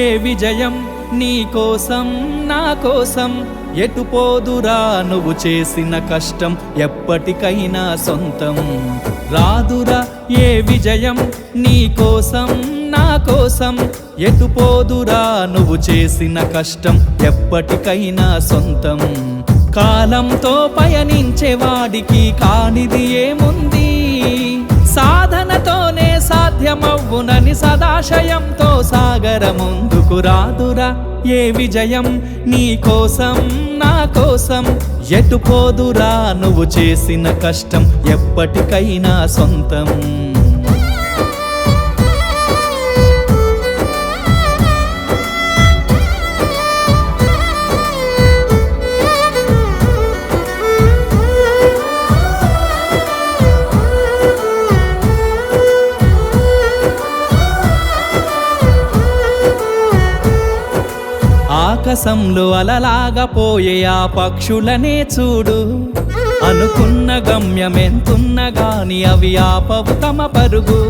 ఏ విజయం నీ కోసం నా కోసం ఎటు పోదురా నువ్వు చేసిన కష్టం ఎప్పటికైనా సొంతం రాదురా ఏ విజయం నీ కోసం నా కోసం ఎటు పోదురా నువ్వు చేసిన కష్టం ఎప్పటికైనా సొంతం కాలంతో పయనించే వాడికి కానిది ఏముంది సాధనతోనే సాధ్యమవ్వునని సదాశయంతో సాగర ముందుకు రాదురా ఏ విజయం నీ కోసం నా కోసం ఎటు పోదురా నువ్వు చేసిన కష్టం ఎప్పటికైనా సొంతం ఆకాశంలో అలలాగా పోయే ఆ పక్షులనే చూడు అనుకున్న గమ్యమెంతున్న గాని అవి ఆపవు తమ పరుగు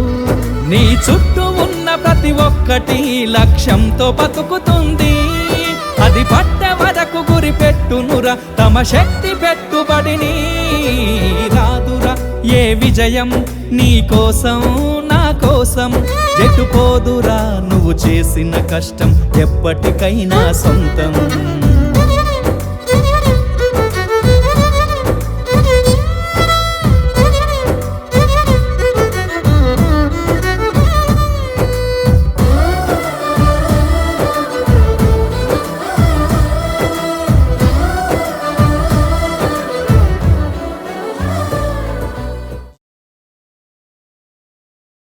నీ చుట్టూ ఉన్న ప్రతి ఒక్కటి లక్ష్యంతో బతుకుతుంది అది పట్టే వరకు గురి పెట్టునురా తమ శక్తి పెట్టుబడిని రాదురా ఏ విజయం నీ కోసం నా కోసం ఎటు పోదురా నువ్వు చేసిన కష్టం ఎప్పటికైనా సొంతం